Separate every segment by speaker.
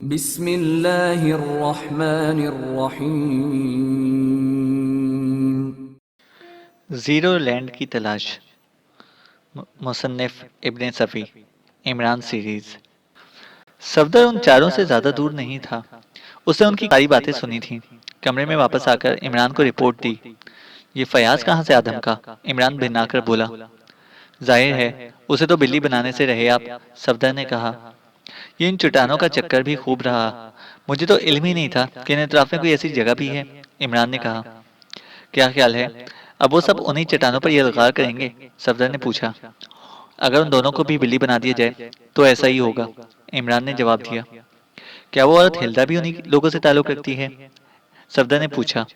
Speaker 1: बिस्मिल्लाहिर्रहमानिर्रहीम।
Speaker 2: Zero land की तलाश। मुसन्निफ इब्ने सफ़ी। इमरान सीरीज। सफदर उन चारों से ज्यादा दूर नहीं था। उसने उनकी सारी बातें सुनी थीं। कमरे में वापस आकर इमरान को रिपोर्ट दी। ये फयाज कहाँ से आ धमका? इमरान भिन्नाकर बोला। जाहिर है उसे तो बिल्ली बनाने से रहे आप। सफदर ने कहा। ये इन चट्टानों का चक्कर भी खूब रहा। मुझे तो इल्म ही नहीं था कि इन अतराफ में कोई ऐसी जगह भी है। इमरान ने कहा। क्या ख्याल है, अब वो सब उन्हीं चट्टानों पर यलगार करेंगे? सफदर ने पूछा। अगर उन दोनों को भी बिल्ली बना दिया जाए तो ऐसा ही होगा, इमरान ने जवाब दिया। क्या वो औरत हिल्दा भी उन्हीं लोगों से ताल्लुक रखती है? सफदर ने पूछा।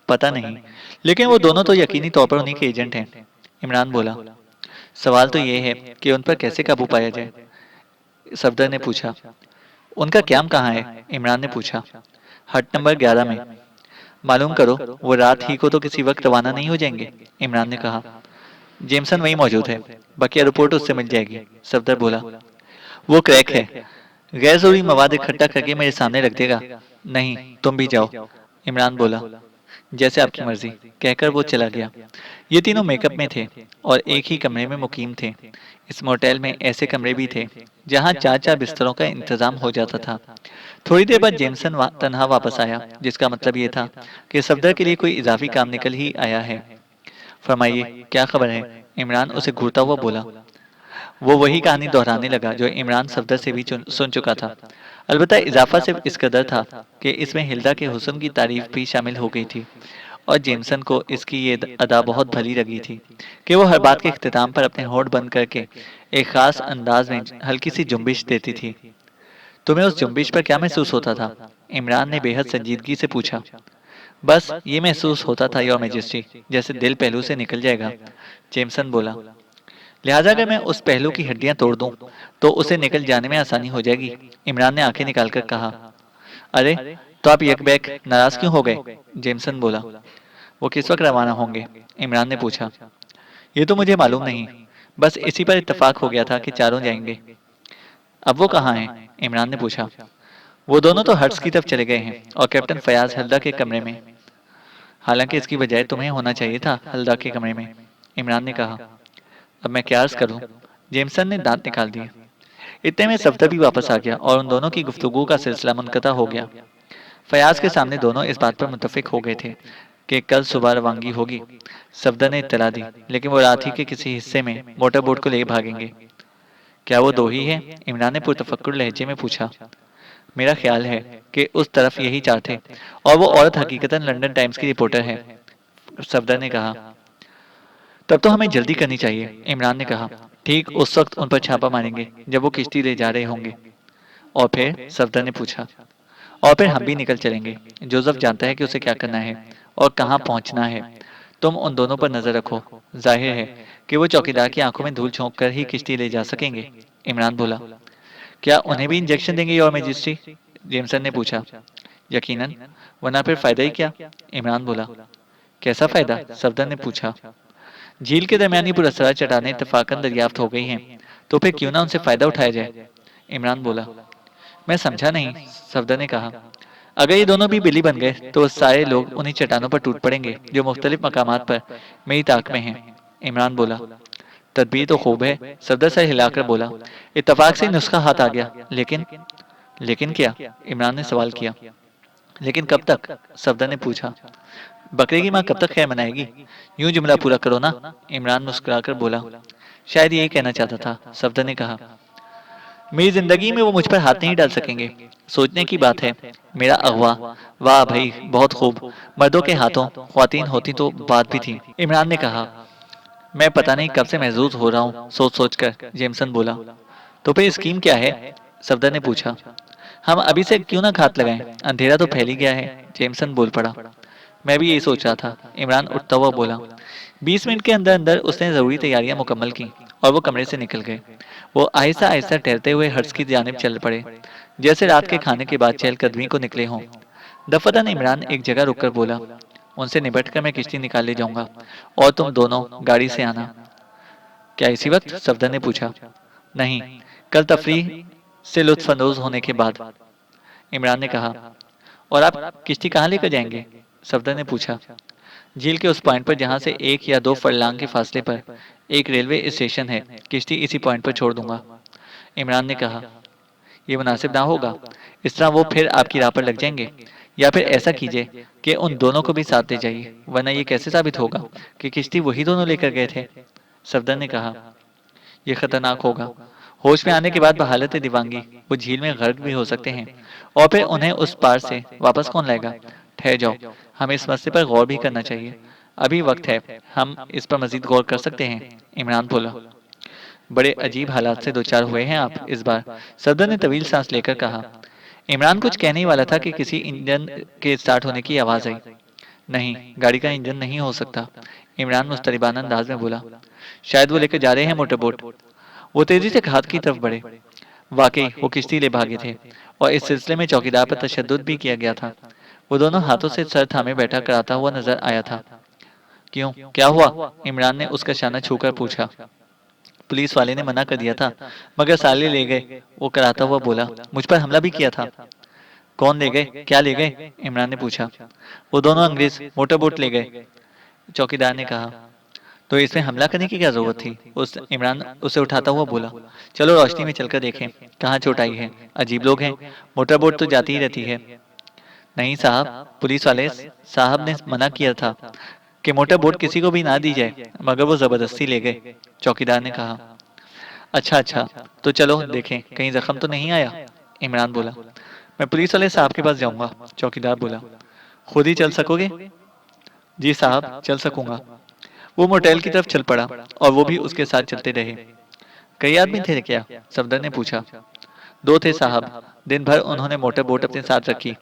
Speaker 2: पता नहीं, लेकिन वो दोनों तो यकीनी तौर पर उन्हीं के एजेंट हैं। इमरान बोला। सवाल तो ये है कि उन पर कैसे काबू पाया जाए? सफदर ने पूछा। उनका क्याम कहाँ है? इमरान ने पूछा। हट नंबर 11 में। मालूम करो, वो रात ही को तो किसी वक्त रवाना नहीं हो जाएंगे? इमरान ने कहा। जेमसन वहीं मौजूद है, बकिया रिपोर्ट उससे मिल जाएगी। सफदर बोला। वो क्रैक है, गैर जरूरी मवाद इकट्ठा करके मेरे सामने रख देगा। नहीं, तुम भी जाओ, इमरान बोला। जैसे आपकी मर्जी, कहकर वो चला गया। ये तीनों मेकअप में थे और एक ही कमरे में मुकीम थे। इस मोटेल में ऐसे कमरे भी थे जहां चार चार बिस्तरों का इंतजाम हो जाता था। थोड़ी देर बाद जेमसन तनहा वापस आया, जिसका मतलब ये था कि सफदर के लिए कोई इजाफी काम निकल ही आया है। फरमाइए, क्या खबर है? इमरान उसे घूरता हुआ बोला। वो वही कहानी दोहराने लगा जो इमरान सफदर से भी सुन चुका था। अलबत्ता इजाफा सिर्फ इस कदर था कि इसमें हिल्दा के हुस्न की तारीफ भी शामिल हो गई थी और जेमसन को इसकी ये अदा बहुत भली लगी थी कि वो हर बात के इख्तिताम पर अपने होठ बंद करके एक खास अंदाज में हल्की सी जुम्बिश देती थी। तुम्हें उस जुम्बिश पर क्या महसूस होता था? इमरान ने बेहद संजीदगी से पूछा। बस ये महसूस होता था योर मैजेस्टी, जैसे दिल पहलू से निकल जाएगा। जेमसन बोला। लिहाजा अगर मैं उस पहलू की हड्डियां तोड़ दूं तो उसे निकल जाने में आसानी हो जाएगी। इमरान ने आंखें निकालकर कहा। अरे, तो आप यकबैक नाराज क्यों हो गए? जेमसन बोला। वो किस वक्त रवाना होंगे? इमरान ने पूछा। ये तो मुझे मालूम नहीं, बस इसी पर इत्तेफाक हो गया था कि चारों जाएंगे। अब वो कहाँ हैं? इमरान ने पूछा। वो दोनों तो हट्स की तरफ चले गए हैं और कैप्टन फयाज हल्दा के कमरे में। हालांकि इसकी बजाय तुम्हें होना चाहिए था हल्दा के कमरे में, इमरान ने कहा। अब मैं क्या अर्ज करूं? जेमसन ने दांत निकाल दिए। इतने में सफदर भी वापस आ गया और उन दोनों की गुफ्तगू का सिलसिला मुनक़ता हो गया। फयाज के सामने दोनों इस बात पर मुत्तफिक हो गए थे कि कल सुबह रवानगी होगी। सफदर ने इत्तला दी, लेकिन वो रात ही के किसी हिस्से में मोटर बोट को ले भागेंगे। क्या वो दो ही हैं? इमरान ने पुरतफक्कुर लहजे में पूछा। मेरा ख्याल है कि उस तरफ यही चार थे और वो औरत हकीकतन लंदन टाइम्स की रिपोर्टर है, सफदर ने कहा। तब तो हमें जल्दी करनी चाहिए, इमरान ने कहा। ठीक उस वक्त उन पर छापा मारेंगे जब वो किश्ती ले जा रहे होंगे। और फिर? सफदर ने पूछा। और फिर हम भी निकल चलेंगे। जोसेफ जानता है कि उसे क्या करना है और कहाँ पहुंचना है। तुम उन दोनों पर नजर रखो। जाहिर है कि वो चौकीदार की आंखों में धूल झोंक कर ही किश्ती ले जा सकेंगे। इमरान बोला। क्या उन्हें भी इंजेक्शन देंगे योर मैजेस्टी? जेमसन ने पूछा। यकीनन, वरना फिर फायदा ही क्या? इमरान बोला। कैसा फायदा? सफदर ने पूछा। झील के दरमियानी पुरस्कार चट्टानें इत्तफाकन दरियाफ्त हो गई हैं, तो फिर क्यों ना उनसे फायदा उठाया जाए? इमरान बोला। मैं समझा नहीं, सफदर ने कहा। अगर ये दोनों भी बिल्ली बन गए तो सारे लोग उन्हीं चट्टानों पर टूट पड़ेंगे जो मुख्तलिफ मकामात पर मेरी ताक में हैं। इमरान बोला। तदबीर तो खूब है, सफदर सर हिलाकर बोला। इत्तफाक से नुस्खा हाथ आ गया, लेकिन लेकिन क्या? इमरान ने सवाल किया। लेकिन कब तक? सफदर ने पूछा। बकरे की माँ कब तक खैर मनाएगी? यूं जुमला पूरा करो ना, इमरान मुस्कुराकर बोला। शायद यही कहना चाहता था, सफदर ने कहा। मेरी जिंदगी में वो मुझ पर हाथ नहीं डाल सकेंगे। सोचने की बात है, मेरा अगवा। वाह भाई, बहुत खूब। मर्दों के हाथों ख्वातीन होती तो बात भी थी, इमरान ने कहा। मैं पता नहीं कब से महजूज हो रहा हूँ सोच सोच कर, जेमसन बोला। तो फिर स्कीम क्या है? सफदर ने पूछा। हम अभी से क्यों ना घात लगाएं, अंधेरा तो फैल ही गया है, जेमसन बोल पड़ा। मैं भी यही सोच रहा था, इमरान उठता हुआ बोला। 20 मिनट के अंदर अंदर उसने जरूरी तैयारियां मुकम्मल की और वो कमरे से निकल गए। वो आहिस्ता आहिस्ता ठहरते हुए हर्ष की जानिब चल पड़े, जैसे रात के खाने के बाद चहलकदमी को निकले हों। दफतन इमरान एक जगह रुककर बोला। उनसे निपट कर मैं किश्ती निकाल ले जाऊंगा और तुम दोनों गाड़ी से आना। क्या इसी वक्त? सफदर ने पूछा। नहीं, कल तफरीह से लुत्फानंदोज होने के बाद। इमरान ने कहा। और आप किश्ती कहाँ लेकर जाएंगे? सफदर ने पूछा। झील के उस पॉइंट पर जहाँ से 1 या 2 फरलांग के फासले पर एक रेलवे स्टेशन है, किश्ती इसी पॉइंट पर छोड़ दूंगा। इमरान ने कहा। ये मुनासिब ना होगा, इस तरह वो फिर आपकी राह पर लग जाएंगे। या फिर ऐसा कीजिए कि उन दोनों को भी साथ ले जाइए, वरना ये कैसे साबित होगा कि किश्ती वही दोनों लेकर गए थे? सफदर ने कहा। यह खतरनाक होगा। होश में आने के बाद बहालत दीवानगी वो झील में गर्क भी हो सकते हैं, और फिर उन्हें उस पार से वापस कौन लाएगा? ठहर जाओ, हमें इस मसले पर गौर भी करना चाहिए। अभी वक्त है, हम इस पर मजीद गौर कर सकते हैं। इमरान बोला। बड़े अजीब हालात से दो चार हुए हैं आप इस बार। सफदर ने तवील सांस लेकर कहा। इमरान कुछ कहने ही वाला था कि किसी इंजन के स्टार्ट होने की आवाज आई। नहीं, गाड़ी का इंजन नहीं हो सकता, इमरान मुस्तरिबाना अंदाज में बोला। शायद वो लेकर जा रहे हैं मोटर बोट। वो तेजी से घात की तरफ बढ़े। वाकई वो किश्ती ले भागे थे, और इस सिलसिले में चौकीदार पर तशद्दुद भी किया गया था। वो दोनों हाथों से सर थामे बैठा कराता हुआ नजर आया था। क्यों, क्या हुआ? इमरान ने उसका शाना छूकर पूछा। पुलिस वाले ने मना कर दिया था, मगर साले ले गए, वो कराता हुआ बोला। मुझ पर हमला भी किया था। कौन ले गए, क्या ले गए? इमरान ने पूछा। वो दोनों अंग्रेज मोटर बोट ले गए, चौकीदार ने कहा। तो इसमें हमला करने की क्या जरूरत थी? उस इमरान उसे उठाता हुआ बोला। चलो रोशनी में चलकर देखें कहाँ चोट आई है। अजीब लोग हैं, मोटर बोट तो जाती ही रहती है। नहीं साहब, पुलिस वाले साहब ने मना किया था कि मोटर बोट किसी को भी ना दी जाए, मगर वो जबरदस्ती ले गए, चौकीदार ने कहा। अच्छा अच्छा, तो चलो देखें कहीं जख्म तो नहीं आया, इमरान बोला। मैं पुलिस वाले साहब के पास जाऊंगा, चौकीदार बोला। खुद ही चल सकोगे? जी साहब, चल सकूंगा। वो मोटेल की तरफ चल पड़ा, और वो भी उसके साथ चलते रहे। कई आदमी थे क्या? सफदर ने पूछा। 2 थे साहब। दिन भर उन्होंने मोटर बोट अपने साथ रखी,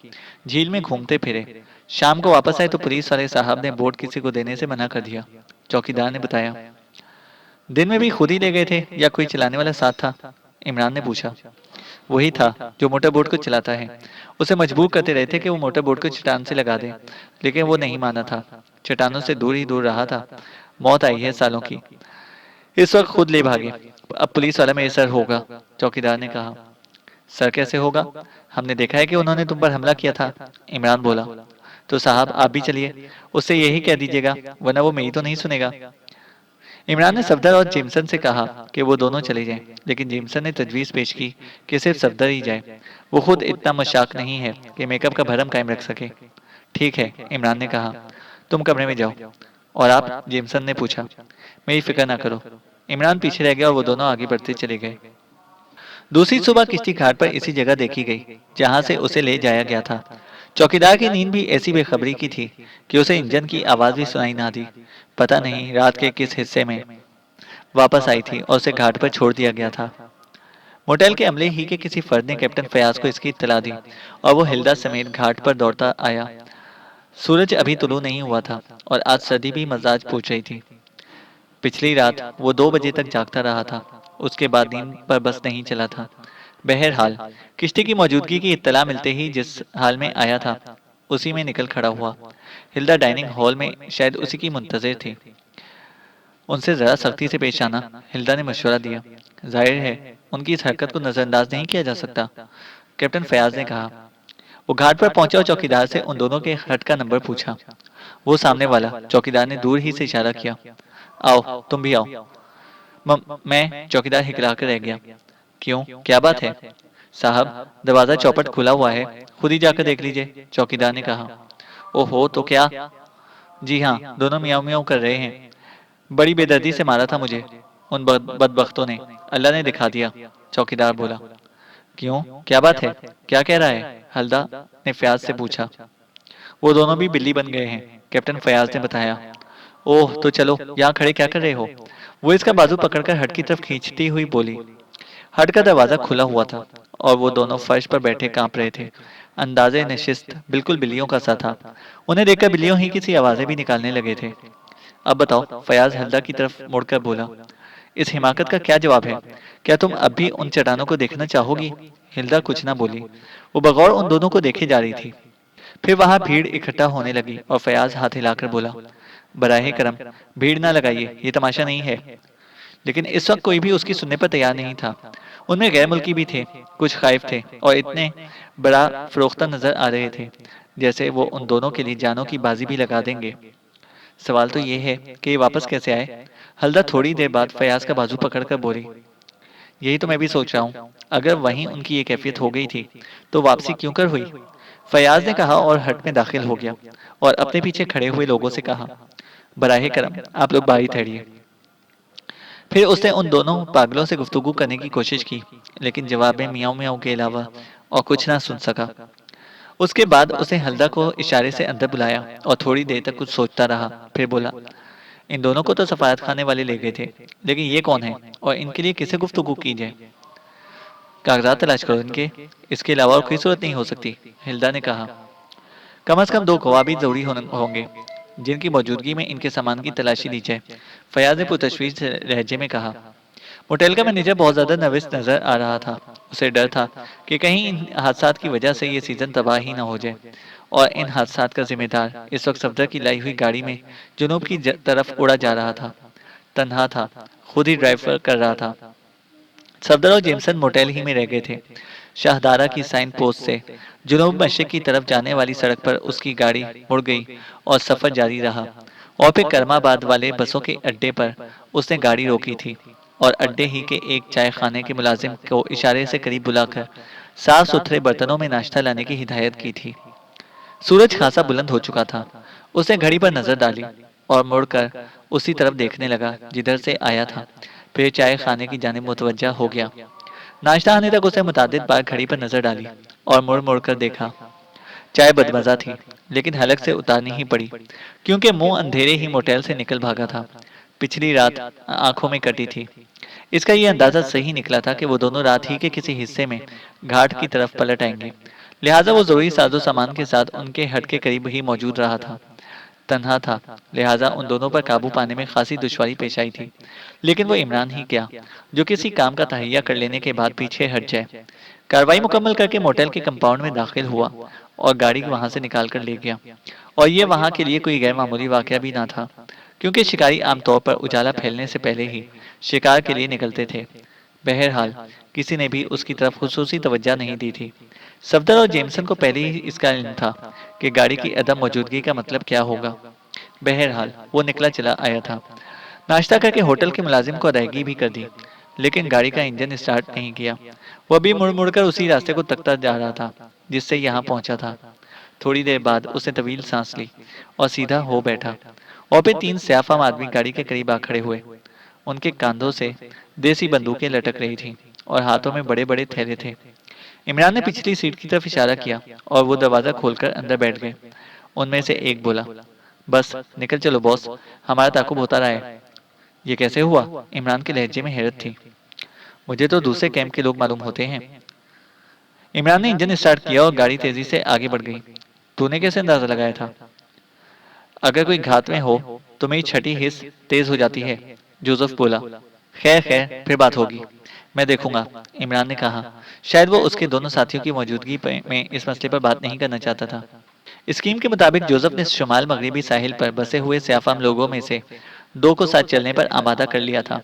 Speaker 2: झील में घूमते फिरे। शाम को वापस आए तो पुलिस वाले साहब ने बोट किसी को देने से मना कर दिया, चौकीदार ने बताया। दिन में भी खुद ही ले गए थे या कोई चलाने वाला साथ था? इमरान ने पूछा। वही था जो मोटर बोट को चलाता है। उसे मजबूर करते रहे थे कि वो मोटर बोट को चट्टान से लगा दे, लेकिन वो नहीं माना था। चट्टानों से दूर ही दूर रहा था। मौत आई है सालों की। इस वक्त खुद ले भागे। अब पुलिस वाला मेरे सर होगा, चौकीदार ने कहा। सर कैसे होगा? हमने देखा है कि उन्होंने तुम पर हमला किया था, इमरान बोला। तो साहब आप भी चलिए, उससे यही कह दीजिएगा, वरना वो मेरी तो नहीं सुनेगा। इमरान ने सफदर और जिमसन से कहा कि वो दोनों चले जाएं, लेकिन जिमसन ने तजवीज़ पेश की कि सिर्फ सफदर ही जाए। वो खुद इतना मशाक नहीं है कि मेकअप का भरम कायम रख सके। ठीक है, इमरान ने कहा, तुम कमरे में जाओ। और आप? जिमसन ने पूछा। मेरी फिक्र ना करो। इमरान पीछे रह गया और वो दोनों आगे बढ़ते चले गए। दूसरी सुबह किश्ती घाट पर इसी जगह देखी गई जहां से उसे ले जाया गया था। चौकीदार की नींद भी ऐसी बेखबरी की थी कि उसे इंजन की आवाज भी सुनाई ना दी। पता नहीं रात के किस हिस्से में वापस आई थी और उसे घाट पर छोड़ दिया गया था। मोटेल के अमले ही के किसी फर्द ने कैप्टन फयाज को इसकी इत्तला दी, और वो हिल्दा समेत घाट पर दौड़ता आया। सूरज अभी तुलू नहीं हुआ था, और आज सर्दी भी मजाज पूछ रही थी। पिछली रात वो 2 बजे तक जागता रहा था। उसके बाद नींद पर बस नहीं चला था। बहरहाल किश्ती की मौजूदगी की इत्तला मिलते ही जिस हाल में आया था, उसी में निकल खड़ा हुआ। हिल्दा डाइनिंग हॉल में शायद उसी की मुंतजर थी। उनसे जरा सख्ती से पेश आना, हिल्दा ने मशवरा दिया। जाहिर है उनकी इस हरकत को नजरअंदाज नहीं किया जा सकता, कैप्टन फयाज ने कहा। वो घाट पर पहुंचा और चौकीदार से उन दोनों के हट का नंबर पूछा। वो सामने वाला, चौकीदार ने दूर ही से इशारा किया। आओ, तुम भी आओ। मैं, चौकीदार हिकरा कर रह गया। क्यों, क्या बात है? साहब, दरवाजा चौपट खुला हुआ है, खुद ही जाकर देख लीजिए, चौकीदार ने कहा। ओहो, तो क्या? जी हाँ, दोनों मियाँ मियाँ कर रहे हैं। बड़ी बेदर्दी से मारा था मुझे उन बदबख्तों ने, अल्लाह ने दिखा दिया, चौकीदार बोला। क्यों, क्या बात है? क्या कह रहा है? हल्दा ने फयाज से पूछा। वो दोनों भी बिल्ली बन गए हैं, कैप्टन फयाज ने बताया। ओह, तो चलो, यहाँ खड़े क्या कर रहे हो? वो इसका बाजू पकड़कर हट की तरफ खींचती हुई बोली। हट का दरवाजा खुला हुआ था, और वो दोनों फर्श पर बैठे कांप रहे थे। अंदाजे नशिस्त बिल्कुल बिल्लियों का सा था। उन्हें देखकर बिल्लियों ही किसी आवाजें भी निकालने लगे थे। अब बताओ, फयाज हल्दा की तरफ मुड़कर बोला। इस हिमाकत का क्या जवाब है? क्या तुम अब भी उन चट्टानों को देखना चाहोगी? हिल्दा कुछ ना बोली। वो बगौर उन दोनों को देखे जा रही थी। फिर वहां भीड़ इकट्ठा होने लगी और फयाज हाथ हिलाकर बोला। बराहे करम, भीड़ ना लगाइए, ये तमाशा नहीं है। लेकिन इस वक्त कोई भी उसकी सुनने पर तैयार नहीं था। उनमें गैर मुल्की भी थे, कुछ खाइफ थे और इतने बड़ा फरोख्ता नजर आ रहे थे जैसे वो उन दोनों के लिए जानों की बाजी भी लगा देंगे। सवाल तो ये है कि ये वापस कैसे आए। हल्दा थोड़ी देर बाद फयाज का बाजू पकड़कर बोली, यही तो मैं भी सोच रहा हूँ। अगर वहीं उनकी ये कैफियत हो गई थी तो वापसी क्यों कर हुई। फयाज ने कहा और हट में दाखिल हो गया और अपने पीछे खड़े हुए लोगों से कहा, बराहे करम आप लोग बाहर ठहरिए। फिर उसने उन दोनों पागलों से गुफ्तगू करने की कोशिश की, लेकिन जवाब में मियाऊ मियाऊ के अलावा और कुछ ना सुन सका। उसके बाद उसने हल्दा को इशारे से अंदर बुलाया और थोड़ी देर तक कुछ सोचता रहा। फिर बोला, इन दोनों को तो सफारत खाने वाले ले गए थे, लेकिन ये कौन है और इनके लिए किसे गुफ्तगू की जाए। कागजात तलाश करो इनके, इसके अलावा और कोई सूरत नहीं हो सकती, हिल्दा ने कहा। कम से कम दो गवाह भी जरूरी होंगे जिनकी मौजूदगी में इनके सामान की तलाशी ली जाए, फयाज ने पुतशवीश लहजे में कहा। होटल का मैनेजर बहुत ज्यादा नर्वस नजर आ रहा था। उसे डर था कि कहीं इन हादसात की वजह से ये सीजन तबाह ही ना हो जाए और इन हादसात का जिम्मेदार इस वक्त सफदर की लाई हुई गाड़ी में जुनूब की तरफ उड़ा जा रहा था। तन्हा था, खुद ही ड्राइव कर रहा था। सफदर और जेमसन मोटेल ही में रह गए थे। शाहदारा की साइन पोस्ट से जुनूब मशरिक की तरफ जाने वाली सड़क पर उसकी गाड़ी मुड़ गई और सफर जारी रहा। और फिर करमाबाद वाले बसों के अड्डे पर उसने गाड़ी रोकी थी और अड्डे ही के एक चाय खाने के मुलाजिम को इशारे से करीब बुलाकर साफ सुथरे बर्तनों में नाश्ता लाने की हिदायत की थी। सूरज खासा बुलंद हो चुका था। उसने घड़ी पर नजर डाली और मुड़कर उसी तरफ देखने लगा जिधर से आया था। फिर चाय खाने की जानिब मुतवज्जा हो गया। नाश्ता आने तक उसने मुतादिद बार घड़ी पर नजर डाली और मुड़ मुड़ कर देखा। चाय बदमजा थी, लेकिन हलक से उतारनी ही पड़ी क्योंकि मुंह अंधेरे ही मोटेल से निकल भागा था। पिछली रात आंखों में कटी थी। इसका यह अंदाजा सही निकला था कि वो दोनों रात ही के किसी हिस्से में घाट की तरफ पलट आएंगे। लिहाजा वो जरूरी साजो सामान के साथ उनके हट के करीब ही मौजूद रहा था। तन्हा था, लिहाजा उन दोनों पर काबू पाने में खासी दुश्वारी पेश आई थी। लेकिन वो इमरान ही क्या जो किसी काम का तहैया कर लेने के बाद पीछे हट जाए। कार्रवाई मुकम्मल करके मोटेल के कंपाउंड में दाखिल हुआ और गाड़ी वहां से निकाल कर ले गया। और ये वहां के लिए कोई गैर मामूली वाकया भी ना था, क्योंकि शिकारी आमतौर पर उजाला फैलने से पहले ही शिकार के लिए निकलते थे। बहरहाल किसी ने भी उसकी तरफ खुसूसी तवज्जो नहीं दी थी। सफदर और जेमसन को पहले ही इसका इल्म था कि गाड़ी की अदम मौजूदगी का मतलब क्या होगा। बहरहाल वो निकला चला आया था। नाश्ता करके होटल के मुलाजिम को अदायगी भी कर दी, लेकिन गाड़ी का इंजन स्टार्ट नहीं किया। वह भी मुड़ मुड़कर उसी रास्ते को तकता जा रहा था जिससे यहाँ पहुंचा था। थोड़ी देर बाद उसने तवील सांस ली और सीधा हो बैठा। और फिर तीन सयाफाम आदमी गाड़ी के करीब आ खड़े हुए। उनके कंधों से देसी बंदूकें लटक रही थीं और हाथों में बड़े बड़े थैले थे। इमरान ने पिछली सीट की तरफ इशारा किया और वो दरवाजा खोलकर अंदर बैठ गए। उनमें से एक बोला, बस निकल चलो बॉस, हमारा ताकुब होता रहा है। ये कैसे हुआ? इमरान के लहजे में हैरत थी। मुझे तो दूसरे कैंप के लोग मालूम होते हैं। इमरान ने इंजन स्टार्ट किया और गाड़ी तेजी से आगे बढ़ गई। तूने कैसे अंदाजा लगाया था? अगर कोई घात में हो तो मेरी छठी हिस्स तेज हो जाती है, जोसेफ बोला। खैर खैर, फिर बात होगी, मैं देखूंगा, इमरान ने कहा। शायद वो उसके दोनों साथियों की मौजूदगी में इस मसले पर बात नहीं करना चाहता था। स्कीम के मुताबिक जोसेफ ने शुमाल मगरबी साहिल पर बसे हुए सयाफाम लोगों में से दो को साथ चलने पर आमादा कर लिया था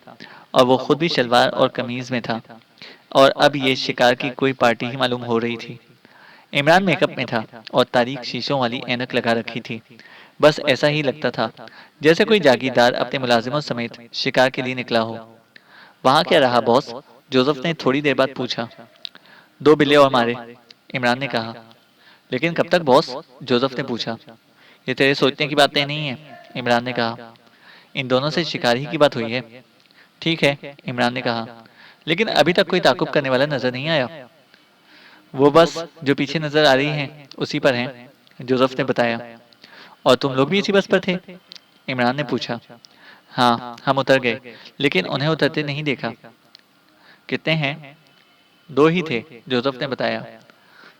Speaker 2: और वो खुद भी शलवार और कमीज में था। और अब ये शिकार की कोई पार्टी ही मालूम हो रही थी। इमरान मेकअप में था और तारीख शीशों वाली ऐनक लगा रखी थी। बस ऐसा ही लगता था जैसे कोई जागीरदार अपने मुलाजिमों समेत शिकार के लिए निकला हो। वहां क्या रहा बॉस? जोसेफ ने थोड़ी देर बाद पूछा। दो बिल्ले और मारे, इमरान ने कहा। लेकिन कब तक बॉस? जोसेफ ने पूछा। ये तेरे सोचने की बातें नहीं है, इमरान ने कहा। इन दोनों से शिकार ही की बात हुई है। ठीक है, इमरान ने कहा, लेकिन अभी तक कोई ताकुब करने वाला नजर नहीं आया। वो बस जो पीछे नजर आ रही है उसी पर है, जोसेफ ने बताया। और तुम लोग भी इसी बस पर थे? इमरान ने पूछा। हाँ, हम उतर गए, लेकिन उन्हें उतरते नहीं देखा। कितने हैं? दो ही थे, जोसेफ ने बताया।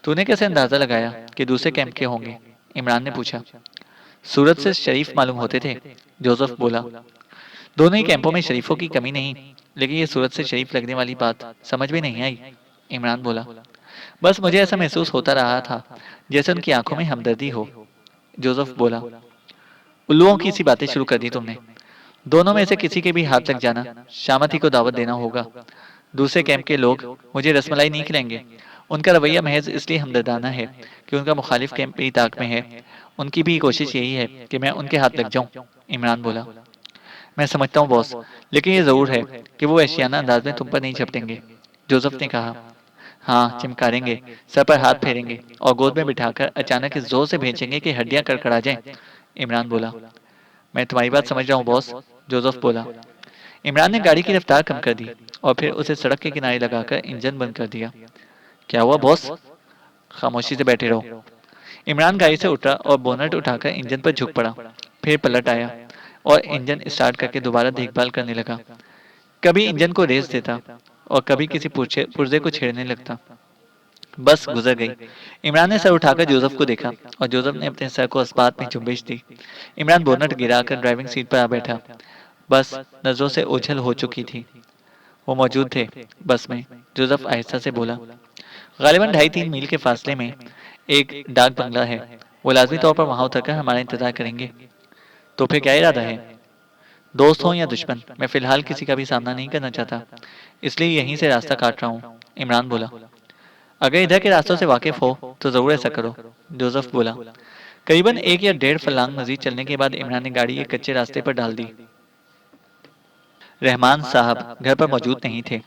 Speaker 2: तूने कैसे अंदाजा लगाया कि दूसरे कैंप के होंगे? इमरान ने पूछा। सूरत से शरीफ मालूम होते थे, जोसेफ बोला। दोनों ही कैंपों में शरीफों की कमी नहीं, लेकिन ये सूरत से शरीफ लगने वाली बात समझ में नहीं आई, इमरान बोला। बस मुझे ऐसा महसूस होता रहा था जैसे उनकी आंखों में हमदर्दी हो, जोसेफ बोला। उल्लुओं की सी बातें शुरू कर दी तुमने। दोनों में से किसी के भी हाथ लग जाना, शामत ही को दावत देना होगा। दूसरे कैंप के लोग मुझे रसमलाई नहीं खिलाएंगे। उनका रवैया महज इसलिए हमदर्दाना है कि उनका मुखालिफ कैंप मेरी ताक में है। उनकी भी कोशिश यही है कि मैं उनके हाथ लग जाऊं। इमरान बोला, मैं समझता हूँ बॉस, लेकिन ये जरूर है कि वो वहशियाना अंदाज में तुम पर नहीं झपटेंगे। जोसेफ ने कहा, हाँ चिमकारेंगे, सर पर हाथ फेरेंगे और गोद में बिठाकर अचानक इस जोर से भेजेंगे कि हड्डियां कड़कड़ा जाएं। इमरान बोला, मैं तुम्हारी बात समझ रहा हूँ बॉस। जोसेफ बोला। इमरान ने गाड़ी की रफ्तार कम कर दी और फिर उसे सड़क के किनारे लगाकर इंजन बंद कर दिया। क्या हुआ बॉस? खामोशी से बैठे रहो। इमरान गाड़ी से उतरा और बोनट उठाकर इंजन पर झुक पड़ा। फिर पलट आया और इंजन स्टार्ट करके दोबारा देखभाल करने लगा। कभी इंजन को रेस देता और कभी किसी पुर्जे को छेड़ने लगता। बस गुजर गई। इमरान ने सर उठाकर जोसेफ को देखा और जोसेफ ने अपने सर को इस्पात में चुम्बिश दी। इमरान बोनट गिराकर ड्राइविंग सीट पर आ बैठा। बस नजरों से ओझल हो चुकी थी। वो मौजूद थे बस में। जोसेफ आहिस्ता से बोला, गालिबन 2.5-3 मील के फासले में एक डाक बंगला है। वो लाजमी तौर पर वहां उतरकर हमारा इंतजार करेंगे। तो फिर क्या इरादा है? दोस्त हो या दुश्मन, मैं फिलहाल किसी का भी सामना नहीं करना चाहता, इसलिए यहीं से रास्ता काट रहा हूँ। इमरान बोला, अगर इधर के रास्तों से वाकिफ हो तो जरूर ऐसा करो। जोसेफ बोला। करीबन 1 या 1.5 फरलांग मजीद चलने के बाद इमरान ने गाड़ी एक कच्चे रास्ते पर डाल दी। रहमान साहब घर पर मौजूद नहीं थे